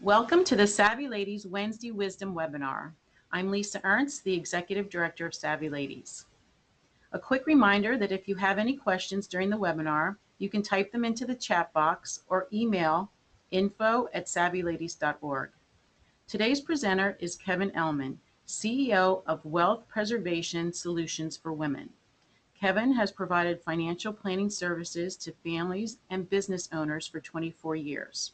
Welcome to the Savvy Ladies Wednesday Wisdom webinar. I'm Lisa Ernst, the Executive Director of Savvy Ladies. A quick reminder that if you have any questions during the webinar, you can type them into the chat box or email info@savvyladies.org. Today's presenter is Kevin Ellman, CEO of Wealth Preservation Solutions for Women. Kevin has provided financial planning services to families and business owners for 24 years.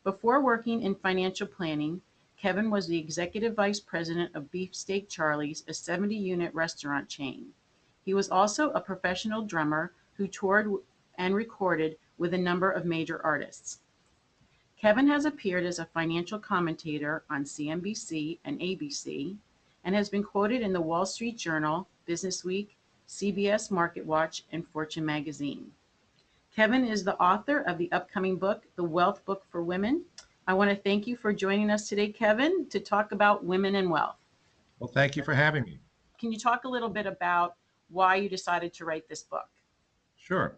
Before working in financial planning, Kevin was the executive vice president of Beefsteak Charlie's, a 70-unit restaurant chain. He was also a professional drummer who toured and recorded with a number of major artists. Kevin has appeared as a financial commentator on CNBC and ABC and has been quoted in the Wall Street Journal, Businessweek, CBS MarketWatch, and Fortune magazine. Kevin is the author of the upcoming book, The Wealth Book for Women. I want to thank you for joining us today, Kevin, to talk about women and wealth. Well, thank you for having me. Can you talk a little bit about why you decided to write this book? Sure.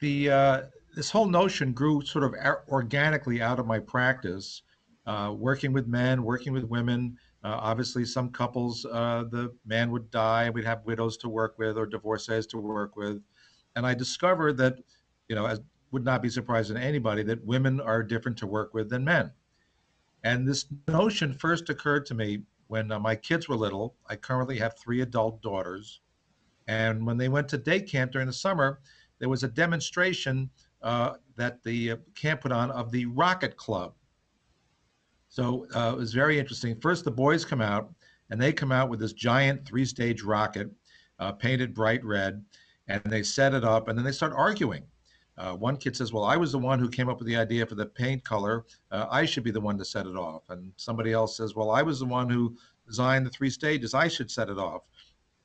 This whole notion grew sort of organically out of my practice, working with men, working with women. Obviously, some couples, the man would die, we'd have widows to work with or divorcees to work with. And I discovered that, as would not be surprising to anybody, that women are different to work with than men. And this notion first occurred to me when my kids were little. I currently have 3 adult daughters. And when they went to day camp during the summer, there was a demonstration that the camp put on of the Rocket Club. So it was very interesting. First, the boys come out, and they come out with this giant 3-stage rocket painted bright red, and they set it up, and then they start arguing. One kid says, well, I was the one who came up with the idea for the paint color. I should be the one to set it off. And somebody else says, well, I was the one who designed the 3 stages. I should set it off.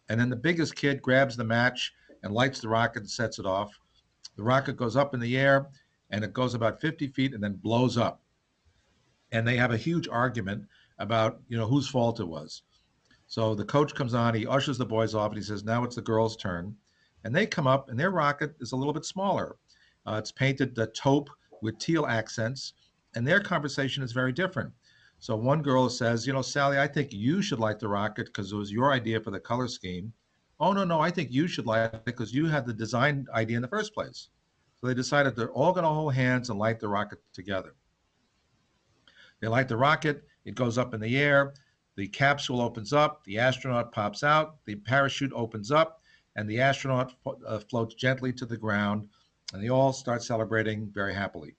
And then the biggest kid grabs the match and lights the rocket and sets it off. The rocket goes up in the air, and it goes about 50 feet and then blows up. And they have a huge argument about, whose fault it was. So the coach comes on, he ushers the boys off, and he says, now it's the girls' turn. And they come up, and their rocket is a little bit smaller. It's painted taupe with teal accents, and their conversation is very different. So one girl says, Sally, I think you should light the rocket because it was your idea for the color scheme. Oh, no, I think you should light it because you had the design idea in the first place. So they decided they're all going to hold hands and light the rocket together. They light the rocket, it goes up in the air, the capsule opens up, the astronaut pops out, the parachute opens up, and the astronaut floats gently to the ground, and they all start celebrating very happily.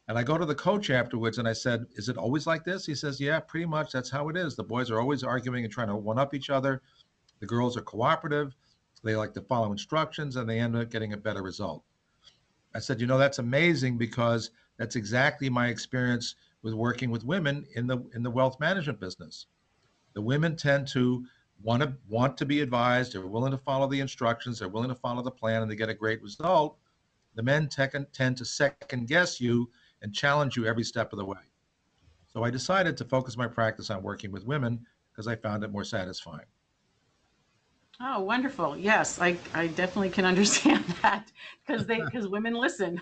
And I go to the coach afterwards and I said, is it always like this? He says, yeah, pretty much that's how it is. The boys are always arguing and trying to one-up each other. The girls are cooperative. They like to follow instructions, and they end up getting a better result. I said, that's amazing because that's exactly my experience with working with women in the wealth management business. The women tend to want to be advised. They're willing to follow the instructions. They're willing to follow the plan, and they get a great result. The men tend to second guess you and challenge you every step of the way. So I decided to focus my practice on working with women because I found it more satisfying. Oh, wonderful. Yes, I definitely can understand that because women listen.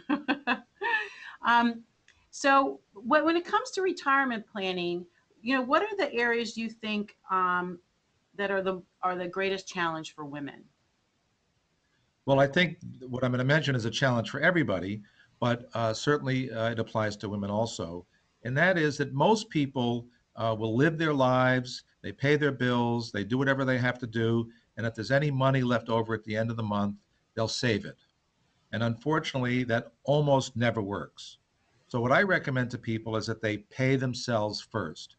So when it comes to retirement planning, what are the areas you think that are the greatest challenge for women? Well, I think what I'm going to mention is a challenge for everybody, but certainly it applies to women also. And that is that most people will live their lives, they pay their bills, they do whatever they have to do, and if there's any money left over at the end of the month, they'll save it. And unfortunately, that almost never works. So what I recommend to people is that they pay themselves first.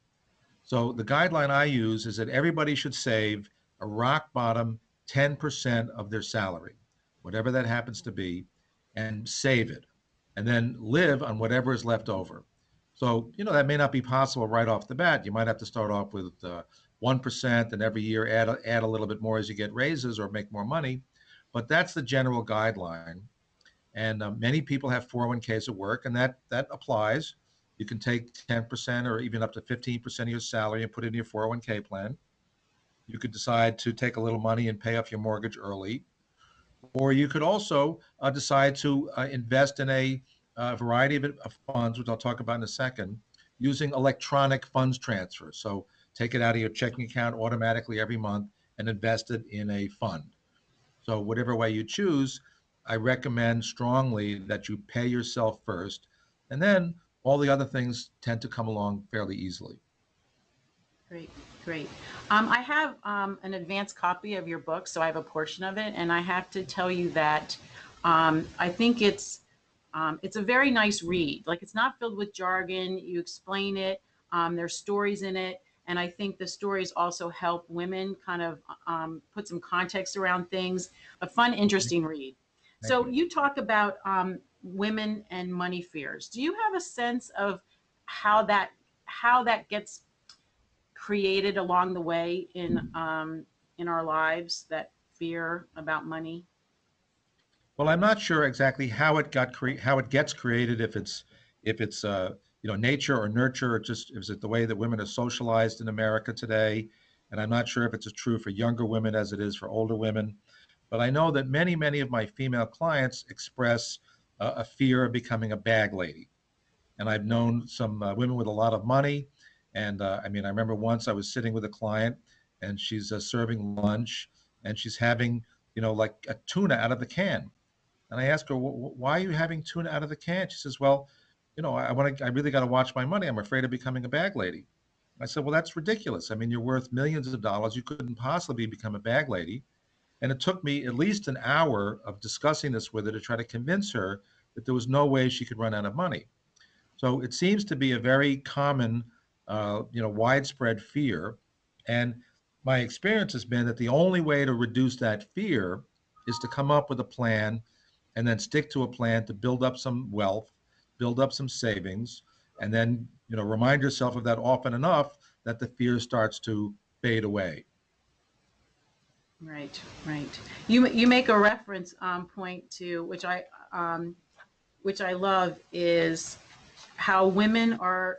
So the guideline I use is that everybody should save a rock bottom 10% of their salary, whatever that happens to be, and save it, and then live on whatever is left over. So, that may not be possible right off the bat. You might have to start off with 1% and every year add a little bit more as you get raises or make more money. But that's the general guideline. And many people have 401ks at work, and that applies. You can take 10% or even up to 15% of your salary and put it in your 401k plan. You could decide to take a little money and pay off your mortgage early. Or you could also decide to invest in a variety of funds, which I'll talk about in a second, using electronic funds transfer. So take it out of your checking account automatically every month and invest it in a fund. So whatever way you choose, I recommend strongly that you pay yourself first, and then all the other things tend to come along fairly easily. Great, great. I have an advanced copy of your book, so I have a portion of it, and I have to tell you that I think it's a very nice read. Like it's not filled with jargon. You explain it. There's stories in it, and I think the stories also help women kind of put some context around things. A fun, interesting read. Thank So you. you talk about women and money fears. Do you have a sense of how that how that gets created along the way in our lives, that fear about money? Well, I'm not sure exactly how how it gets created. If it's nature or nurture, or just is it the way that women are socialized in America today? And I'm not sure if it's as true for younger women as it is for older women. But I know that many of my female clients express a fear of becoming a bag lady. And I've known some women with a lot of money. And I mean, I remember once I was sitting with a client, and she's serving lunch, and she's having like a tuna out of the can. And I asked her, why are you having tuna out of the can? She says, well, I really got to watch my money. I'm afraid of becoming a bag lady. I said, well, that's ridiculous. I mean, you're worth millions of dollars. You couldn't possibly become a bag lady. And it took me at least an hour of discussing this with her to try to convince her that there was no way she could run out of money. So it seems to be a very common, widespread fear. And my experience has been that the only way to reduce that fear is to come up with a plan and then stick to a plan to build up some wealth, build up some savings, and then remind yourself of that often enough that the fear starts to fade away. Right, right. You make a reference point to which I love is how women are.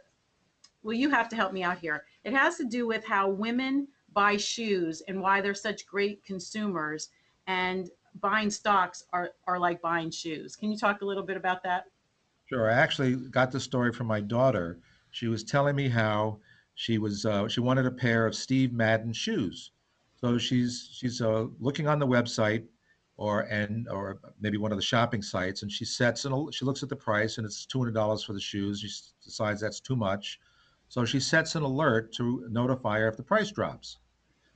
Well, you have to help me out here. It has to do with how women buy shoes and why they're such great consumers, and buying stocks are like buying shoes. Can you talk a little bit about that? Sure. I actually got the story from my daughter. She was telling me how she wanted a pair of Steve Madden shoes. So she's looking on the website or maybe one of the shopping sites, and she looks at the price, and it's $200 for the shoes. She decides that's too much, so she sets an alert to notify her if the price drops.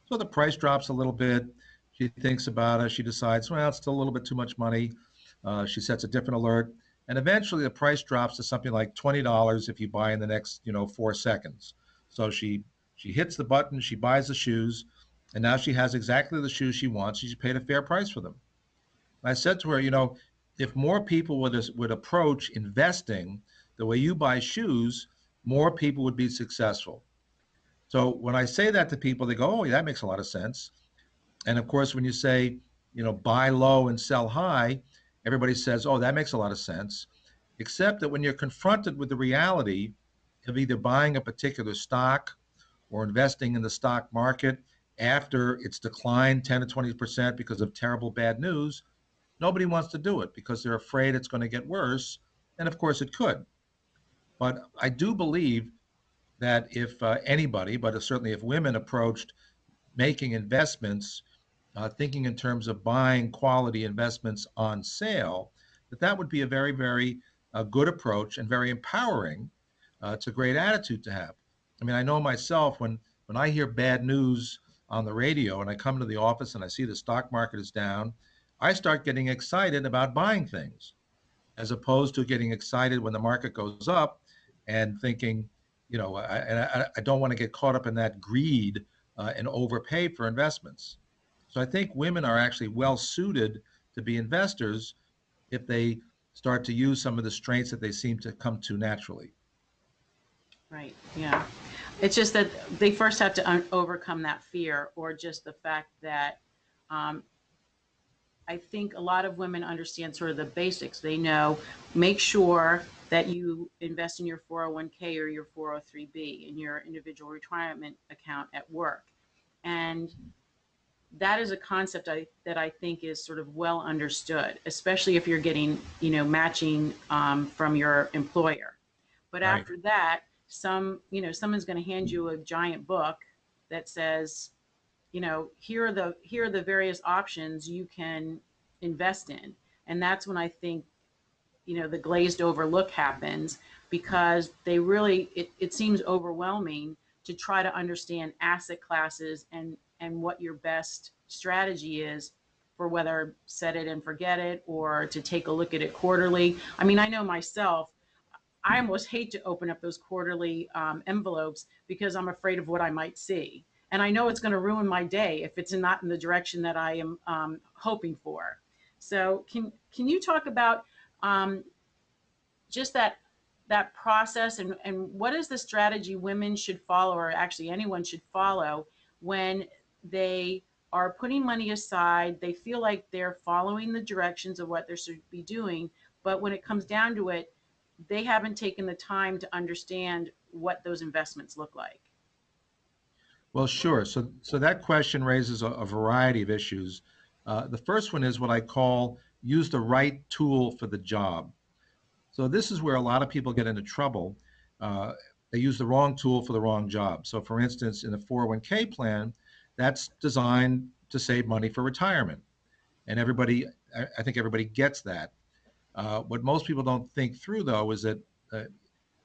So the price drops a little bit. She thinks about it. She decides, well, it's still a little bit too much money. She sets a different alert, and eventually the price drops to something like $20 if you buy in the next, 4 seconds. So she hits the button, she buys the shoes, and now she has exactly the shoes she wants. She's paid a fair price for them. And I said to her, if more people would approach investing the way you buy shoes, more people would be successful. So when I say that to people, they go, "Oh, yeah, that makes a lot of sense." And of course, when you say, buy low and sell high, everybody says, "Oh, that makes a lot of sense." Except that when you're confronted with the reality of either buying a particular stock or investing in the stock market after it's declined 10 to 20% because of terrible bad news, nobody wants to do it because they're afraid it's going to get worse. And of course, it could. But I do believe that if anybody, but certainly if women approached making investments, thinking in terms of buying quality investments on sale, that would be a very good approach and very empowering. It's a great attitude to have. I mean, I know myself when I hear bad news on the radio and I come to the office and I see the stock market is down, I start getting excited about buying things as opposed to getting excited when the market goes up and thinking, I don't want to get caught up in that greed and overpay for investments. So I think women are actually well suited to be investors if they start to use some of the strengths that they seem to come to naturally. Right. Yeah. It's just that they first have to overcome that fear, or just the fact that um, I think a lot of women understand sort of the basics. They know, make sure that you invest in your 401k or your 403b in your individual retirement account at work. And that is a concept that I think is sort of well understood, especially if you're getting, matching from your employer. But Right. after that, someone's going to hand you a giant book that says, here are the various options you can invest in. And that's when I think, the glazed over look happens, because it seems overwhelming to try to understand asset classes and what your best strategy is for whether set it and forget it or to take a look at it quarterly. I mean, I know myself, I almost hate to open up those quarterly envelopes because I'm afraid of what I might see. And I know it's going to ruin my day if it's not in the direction that I am hoping for. So can you talk about um, just that process, and what is the strategy women should follow, or actually anyone should follow, when they are putting money aside, they feel like they're following the directions of what they should be doing, but when it comes down to it, they haven't taken the time to understand what those investments look like. Well, sure. So that question raises a variety of issues. The first one is what I call use the right tool for the job. So this is where a lot of people get into trouble. Uh, they use the wrong tool for the wrong job. So, for instance, in a 401k plan, that's designed to save money for retirement, and I think everybody gets that. What most people don't think through, though, is that uh,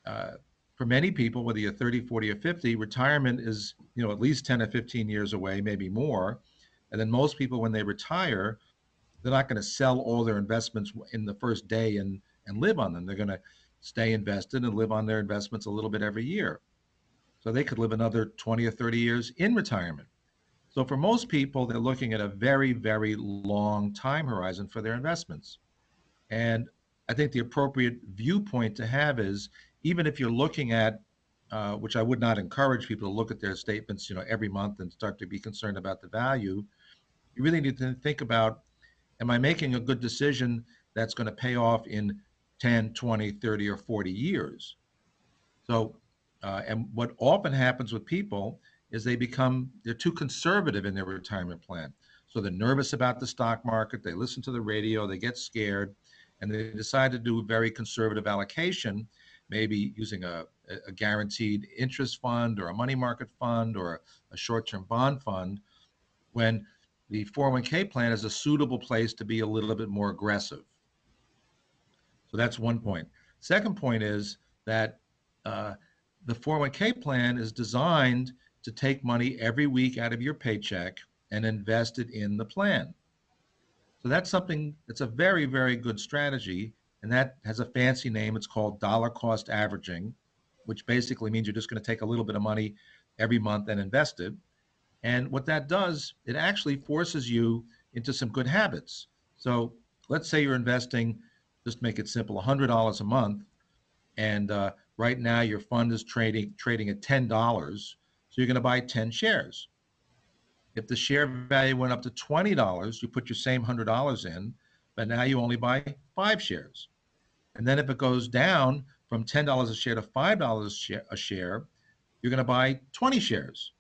uh, for many people, whether you're 30, 40, or 50, retirement is, at least 10 or 15 years away, maybe more. And then most people, when they retire, they're not going to sell all their investments in the first day and live on them. They're going to stay invested and live on their investments a little bit every year. So they could live another 20 or 30 years in retirement. So for most people, they're looking at a very, very long time horizon for their investments. And I think the appropriate viewpoint to have is, even if you're looking at, which I would not encourage people to look at their statements, every month and start to be concerned about the value. You really need to think about, am I making a good decision that's going to pay off in 10, 20, 30, or 40 years? So, and what often happens with people is they're too conservative in their retirement plan. So they're nervous about the stock market, they listen to the radio, they get scared, and they decide to do a very conservative allocation, maybe using a guaranteed interest fund or a money market fund or a short term bond fund, when the 401k plan is a suitable place to be a little bit more aggressive. So that's one point. Second point is that uh, the 401k plan is designed to take money every week out of your paycheck and invest it in the plan. So that's something that's a very, very good strategy. And that has a fancy name. It's called dollar cost averaging, which basically means you're just going to take a little bit of money every month and invest it. And what that does, it actually forces you into some good habits. So let's say you're investing, just to make it simple, $100 a month, and right now your fund is trading at $10. So you're going to buy 10 shares. If the share value went up to $20, you put your same $100 in, but now you only buy 5 shares. And then if it goes down from $10 a share to $5 a share, you're going to buy 20 shares.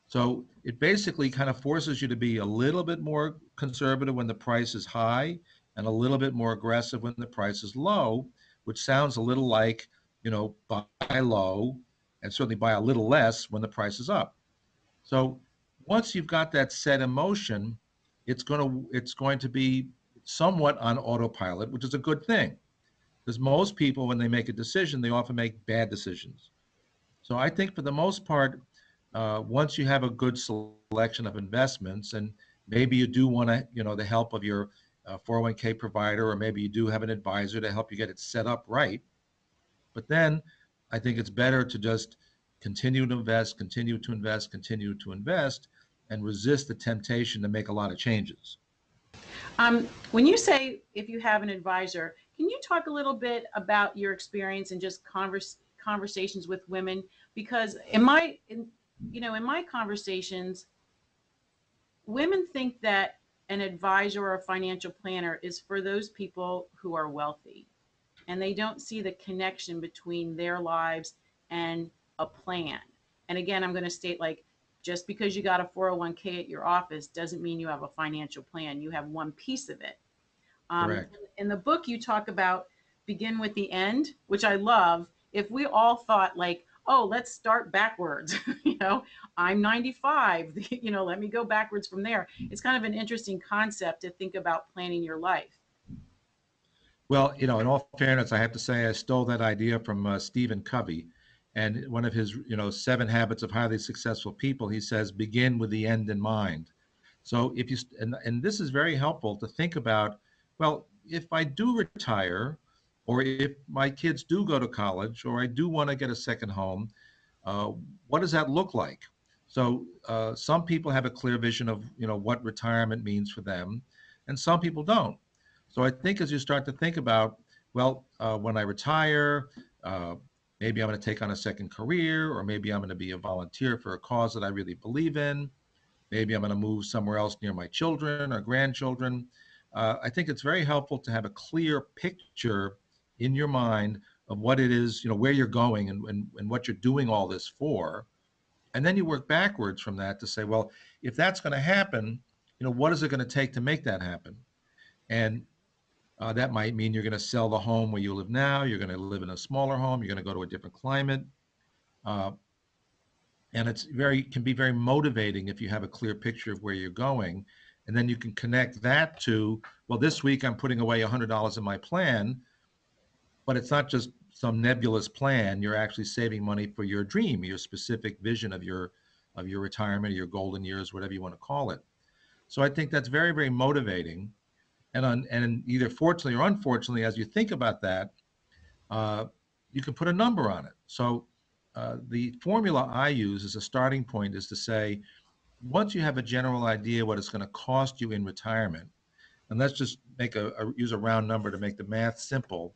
So it basically kind of forces you to be a little bit more conservative when the price is high and a little bit more aggressive when the price is low, which sounds a little like, buy low and certainly buy a little less when the price is up. So once you've got that set in motion, it's going to be somewhat on autopilot, which is a good thing, because most people, when they make a decision, they often make bad decisions. So I think for the most part, once you have a good selection of investments, and maybe you do want to, the help of your 401k provider, or maybe you do have an advisor to help you get it set up right. But then I think it's better to just continue to invest, continue to invest, continue to invest, and resist the temptation to make a lot of changes. When you say if you have an advisor, can you talk a little bit about your experience and just conversations with women? Because in my conversations, women think that an advisor or a financial planner is for those people who are wealthy, and they don't see the connection between their lives and a plan. And again, I'm going to state, like, just because you got a 401k at your office doesn't mean you have a financial plan. You have one piece of it. Um, Correct. in the book, you talk about begin with the end, which I love. if we all thought like, oh, let's start backwards, I'm 95, let me go backwards from there. It's kind of an interesting concept to think about planning your life. Well, in all fairness, I have to say I stole that idea from Stephen Covey, and one of his, 7 habits of highly successful people. He says, begin with the end in mind. So if you and this is very helpful to think about. Well, if I do retire, or if my kids do go to college, or I do want to get a second home, uh, what does that look like? So some people have a clear vision of what retirement means for them, and some people don't. So I think as you start to think about, well, when I retire, uh, maybe I'm going to take on a second career, or maybe I'm going to be a volunteer for a cause that I really believe in. Maybe I'm going to move somewhere else near my children or grandchildren. I think it's very helpful to have a clear picture in your mind of what it is, where you're going, and what you're doing all this for. And then you work backwards from that to say, well, if that's going to happen, what is it going to take to make that happen? And that might mean you're going to sell the home where you live now. You're going to live in a smaller home. You're going to go to a different climate. Uh, and it's can be very motivating if you have a clear picture of where you're going. And then you can connect that to, well, this week I'm putting away $100 in my plan, but it's not just some nebulous plan. You're actually saving money for your dream, your specific vision of your retirement, your golden years, whatever you want to call it. So I think that's very, very motivating. And either fortunately or unfortunately, as you think about that, uh, you can put a number on it. So the formula I use as a starting point is to say, once you have a general idea what it's going to cost you in retirement, and let's just use a round number to make the math simple.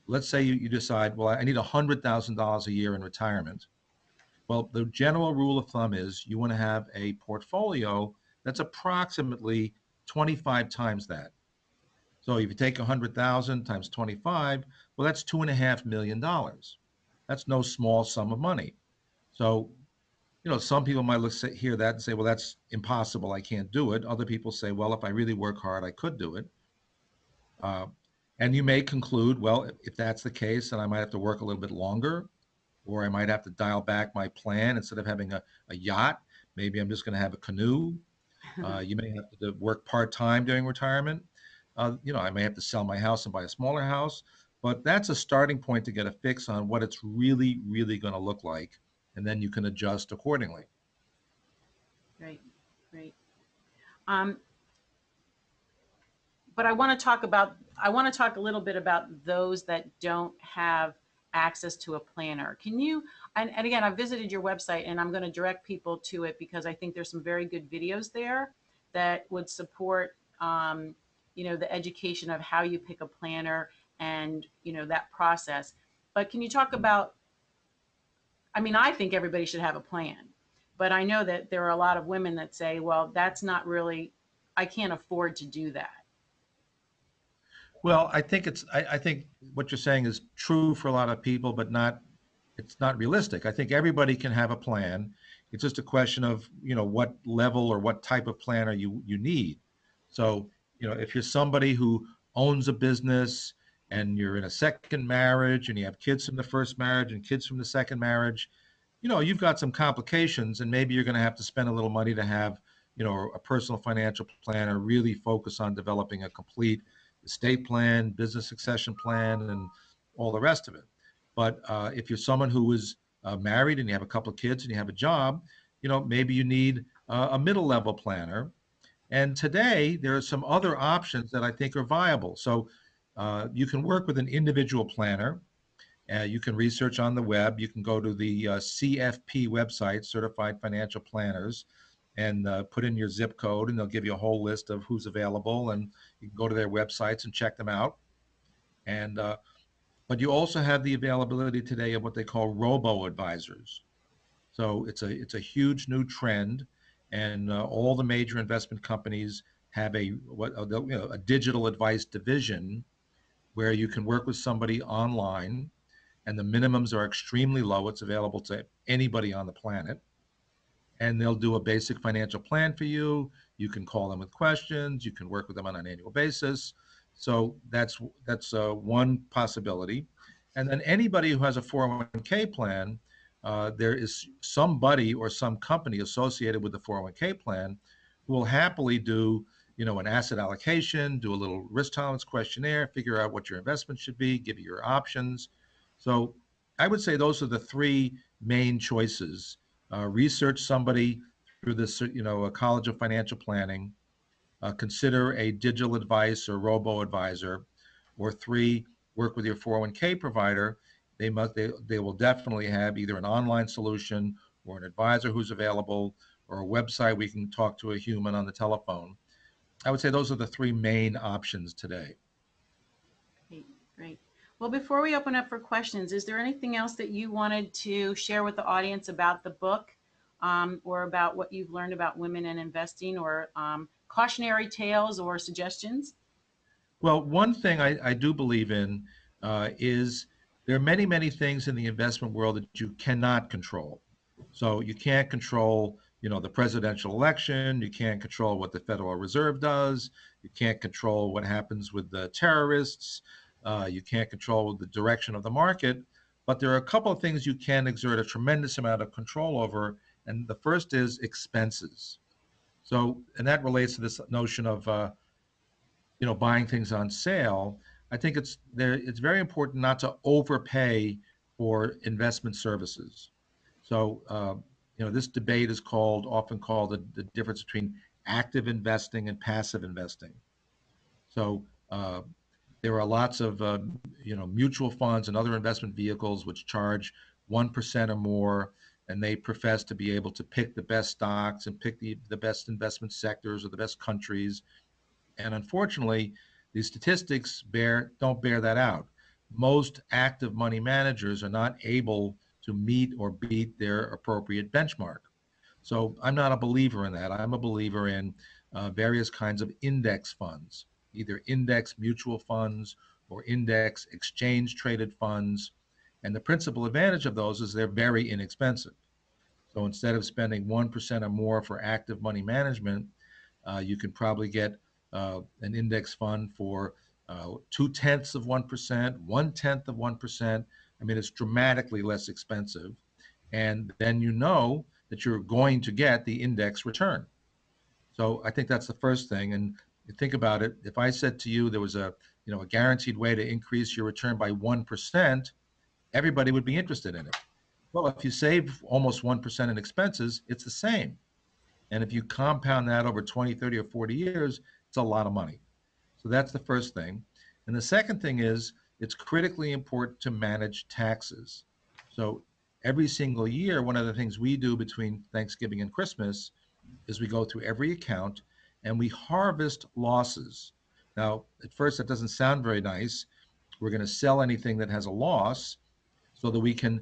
Let's say you decide, well, I need $100,000 a year in retirement. Well, the general rule of thumb is you want to have a portfolio that's approximately 25 times that. So if you take 100,000 times 25, well, that's $2.5 million. That's no small sum of money. So, some people might hear that and say, well, that's impossible. I can't do it. Other people say, well, if I really work hard, I could do it. Uh, and you may conclude, well, if that's the case, then I might have to work a little bit longer, or I might have to dial back my plan. Instead of having a yacht, maybe I'm just going to have a canoe. You may have to work part-time during retirement. I may have to sell my house and buy a smaller house, but that's a starting point to get a fix on what it's really, really going to look like, and then you can adjust accordingly. Right, right. Um, but I want to talk a little bit about those that don't have access to a planner. Can you, and again, I visited your website and I'm going to direct people to it because I think there's some very good videos there that would support, the education of how you pick a planner and, that process. But can you talk about, I mean, I think everybody should have a plan, but I know that there are a lot of women that say, well, that's not really, I can't afford to do that. Well, I think what you're saying is true for a lot of people, but it's not realistic. I think everybody can have a plan. It's just a question of, what level or what type of planner you need. So, if you're somebody who owns a business and you're in a second marriage and you have kids from the first marriage and kids from the second marriage, you've got some complications, and maybe you're going to have to spend a little money to have, a personal financial planner really focus on developing a complete estate plan, business succession plan, and all the rest of it. But if you're someone who is married and you have a couple of kids and you have a job, maybe you need a middle level planner. And today there are some other options that I think are viable. So you can work with an individual planner. You can research on the web. You can go to the CFP website, Certified Financial Planners, and put in your zip code, and they'll give you a whole list of who's available. And you can go to their websites and check them out. And but you also have the availability today of what they call robo advisors. So it's a huge new trend, and all the major investment companies have a digital advice division where you can work with somebody online, and the minimums are extremely low. It's available to anybody on the planet, and they'll do a basic financial plan for you. You can call them with questions. You can work with them on an annual basis. So that's one possibility. And then anybody who has a 401k plan, there is somebody or some company associated with the 401k plan who will happily do, an asset allocation, do a little risk tolerance questionnaire, figure out what your investment should be, give you your options. So I would say those are the three main choices. Research somebody through this, a college of financial planning. Consider a digital advice or robo advisor, or three, work with your 401k provider. They will definitely have either an online solution or an advisor who's available or a website we can talk to a human on the telephone. I would say those are the three main options today. Great, great. Well, before we open up for questions, is there anything else that you wanted to share with the audience about the book, or about what you've learned about women and investing, or cautionary tales or suggestions? Well, one thing I do believe in is there are many, many things in the investment world that you cannot control. So you can't control, the presidential election. You can't control what the Federal Reserve does. You can't control what happens with the terrorists. You can't control the direction of the market. But there are a couple of things you can exert a tremendous amount of control over. And the first is expenses. So, and that relates to this notion of buying things on sale. I think it's very important not to overpay for investment services. So this debate is often called the difference between active investing and passive investing. So there are lots of mutual funds and other investment vehicles which charge 1% or more, and they profess to be able to pick the best stocks and pick the best investment sectors or the best countries. And unfortunately, the statistics don't bear that out. Most active money managers are not able to meet or beat their appropriate benchmark. So I'm not a believer in that. I'm a believer in various kinds of index funds, either index mutual funds or index exchange traded funds. And the principal advantage of those is they're very inexpensive. So instead of spending 1% or more for active money management, you can probably get an index fund for 2/10 of 1%, 1/10 of 1%. I mean, it's dramatically less expensive. And then that you're going to get the index return. So I think that's the first thing. And you think about it, if I said to you there was a guaranteed way to increase your return by 1%, everybody would be interested in it. Well, if you save almost 1% in expenses, it's the same. And if you compound that over 20, 30, or 40 years, it's a lot of money. So that's the first thing. And the second thing is it's critically important to manage taxes. So every single year, one of the things we do between Thanksgiving and Christmas is we go through every account and we harvest losses. Now, at first, that doesn't sound very nice. We're going to sell anything that has a loss so that we can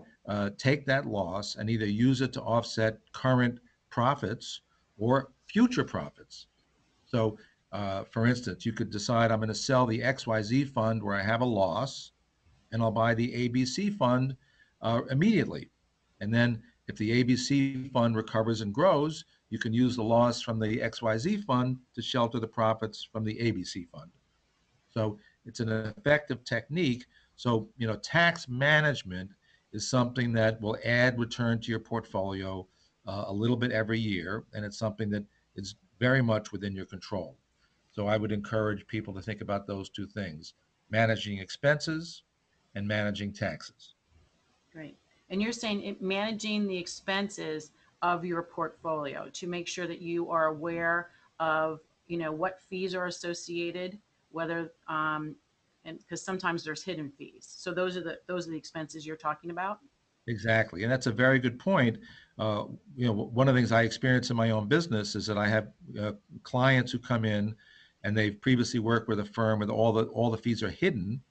take that loss and either use it to offset current profits or future profits. So, for instance, you could decide I'm going to sell the XYZ fund where I have a loss, and I'll buy the ABC fund immediately. And then, if the ABC fund recovers and grows, you can use the loss from the XYZ fund to shelter the profits from the ABC fund. So it's an effective technique. So, tax management is something that will add return to your portfolio a little bit every year, and it's something that is very much within your control. So I would encourage people to think about those two things: managing expenses and managing taxes. Great. And you're saying managing the expenses of your portfolio to make sure that you are aware of, what fees are associated, whether, and because sometimes there's hidden fees. So those are the expenses you're talking about. Exactly, and that's a very good point. Uh, one of the things I experience in my own business is that I have clients who come in, and they've previously worked with a firm where all the fees are hidden.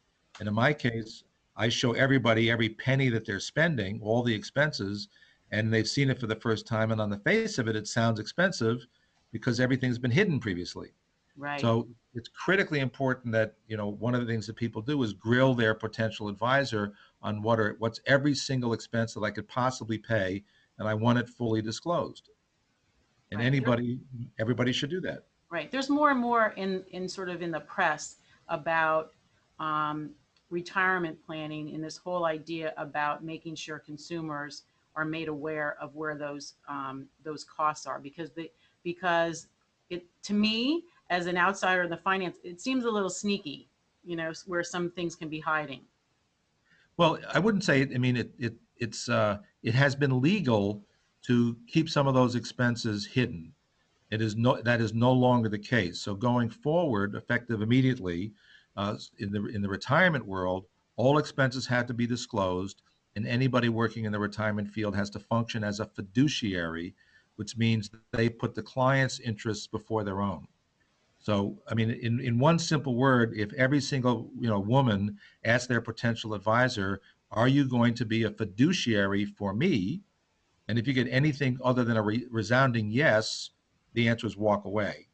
And in my case, I show everybody every penny that they're spending, all the expenses, and they've seen it for the first time. And on the face of it, it sounds expensive because everything's been hidden previously. Right. So it's critically important that, one of the things that people do is grill their potential advisor on what's every single expense that I could possibly pay, and I want it fully disclosed. And Right. everybody should do that. Right. There's more and more in sort of in the press about, um, retirement planning and this whole idea about making sure consumers are made aware of where those costs are, because it, to me, as an outsider in the finance, it seems a little sneaky, where some things can be hiding. Well, I wouldn't say, I mean, it has been legal to keep some of those expenses hidden. That is no longer the case. So going forward, effective immediately, in the retirement world, all expenses had to be disclosed, and anybody working in the retirement field has to function as a fiduciary, which means they put the client's interests before their own. So, I mean, in one simple word, if every single woman asks their potential advisor, "Are you going to be a fiduciary for me?" And if you get anything other than a resounding yes, the answer is walk away.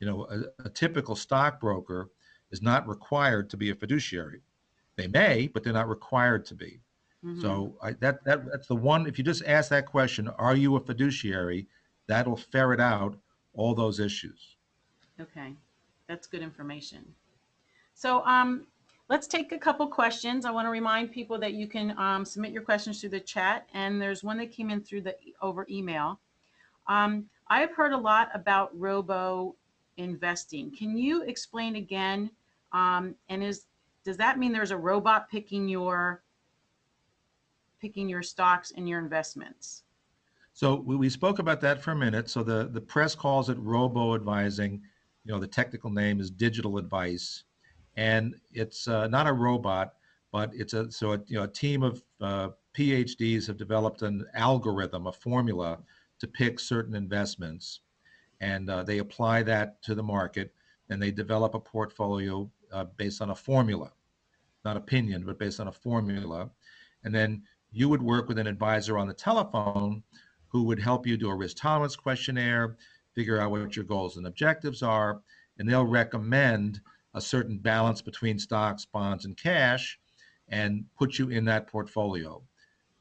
A typical stockbroker is not required to be a fiduciary. They may, but they're not required to be. Mm-hmm. So that's the one. If you just ask that question, "Are you a fiduciary?" That'll ferret out all those issues. Okay, that's good information. So let's take a couple questions. I want to remind people that you can submit your questions through the chat, and there's one that came in through the over email. I have heard a lot about robo investing. Can you explain again? And does that mean there's a robot picking your stocks and your investments? So we spoke about that for a minute. So the press calls it robo advising. The technical name is digital advice, and it's not a robot, but a team of PhDs have developed an algorithm, a formula to pick certain investments, and they apply that to the market, and they develop a portfolio based on a formula, not opinion, but based on a formula. And then you would work with an advisor on the telephone who would help you do a risk tolerance questionnaire, figure out what your goals and objectives are, and they'll recommend a certain balance between stocks, bonds, and cash and put you in that portfolio.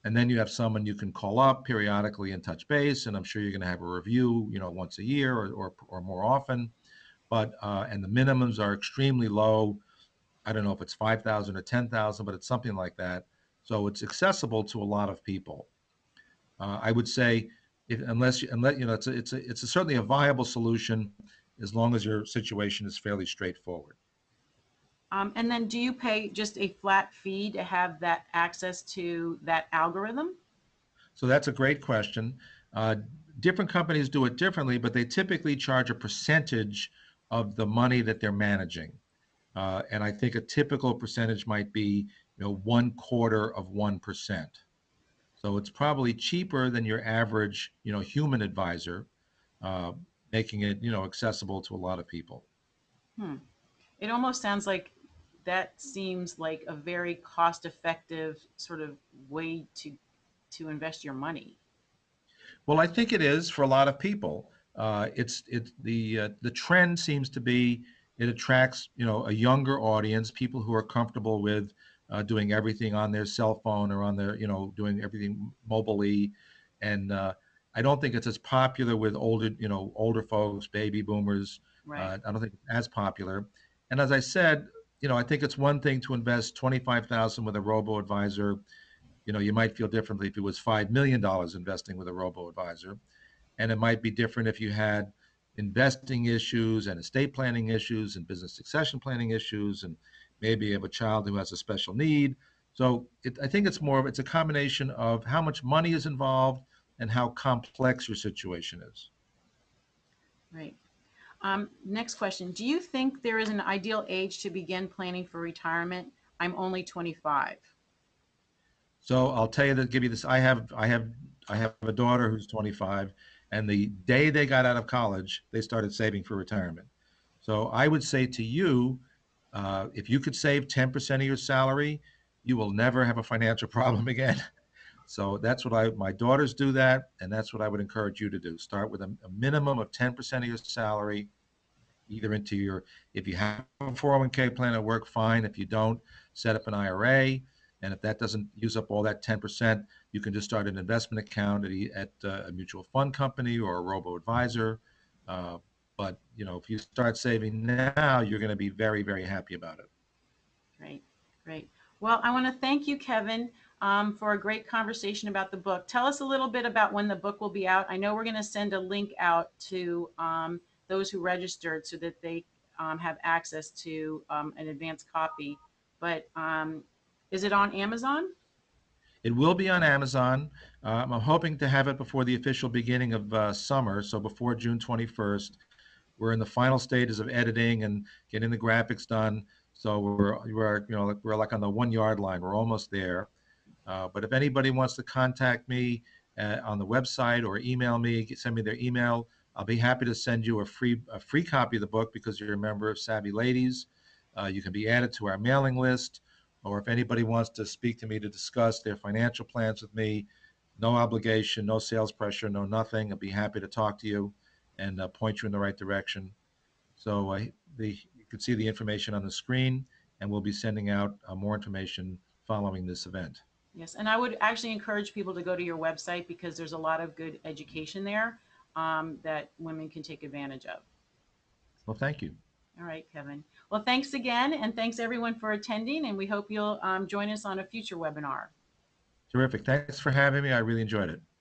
And then you have someone you can call up periodically and touch base, and I'm sure you're going to have a review, once a year or more often. But and the minimums are extremely low. I don't know if it's 5,000 or 10,000, but it's something like that. So it's accessible to a lot of people. I would say, unless it's certainly a viable solution as long as your situation is fairly straightforward. And then do you pay just a flat fee to have that access to that algorithm? So that's a great question. Uh, Different companies do it differently, but they typically charge a percentage of the money that they're managing. And I think a typical percentage might be, 1/4 of 1%. So it's probably cheaper than your average, human advisor, uh, making it, accessible to a lot of people. Hmm. It almost sounds like that seems like a very cost effective sort of way to invest your money. Well, I think it is for a lot of people. It's the trend seems to be it attracts a younger audience, people who are comfortable with doing everything on their cell phone or on their doing everything mobilely, and I don't think it's as popular with older folks, baby boomers. Right. I don't think it's as popular. And as I said, I think it's one thing to invest 25,000 with a robo advisor. You might feel differently if it was $5 million investing with a robo advisor, and it might be different if you had investing issues and estate planning issues and business succession planning issues, and maybe you have a child who has a special need. So I think it's a combination of how much money is involved and how complex your situation is. Right. Next question. Do you think there is an ideal age to begin planning for retirement? I'm only 25. So I'll tell you that give you this. I have a daughter who's 25, and the day they got out of college, they started saving for retirement. So I would say to you, if you could save 10% of your salary, you will never have a financial problem again. So that's what my daughters do that, and that's what I would encourage you to do. Start with a minimum of 10% of your salary, either into if you have a 401k plan at work, fine. If you don't, set up an IRA. And if that doesn't use up all that 10%, you can just start an investment account at a mutual fund company or a robo advisor. Uh, but if you start saving now, you're going to be very, very happy about it. Great. Great. Well, I want to thank you, Kevin, for a great conversation about the book. Tell us a little bit about when the book will be out. I know we're going to send a link out to those who registered so that they have access to an advanced copy. But is it on Amazon? It will be on Amazon. I'm hoping to have it before the official beginning of summer, so before June 21st. We're in the final stages of editing and getting the graphics done. So we're like on the 1 yard line. We're almost there. But if anybody wants to contact me on the website or email me, send me their email, I'll be happy to send you a free copy of the book because you're a member of Savvy Ladies. You can be added to our mailing list, or if anybody wants to speak to me to discuss their financial plans with me, no obligation, no sales pressure, no nothing. I'll be happy to talk to you and point you in the right direction. So you can see the information on the screen, and we'll be sending out more information following this event. Yes, and I would actually encourage people to go to your website because there's a lot of good education there that women can take advantage of. Well, thank you. All right, Kevin. Well, thanks again, and thanks everyone for attending, and we hope you'll join us on a future webinar. Terrific. Thanks for having me. I really enjoyed it.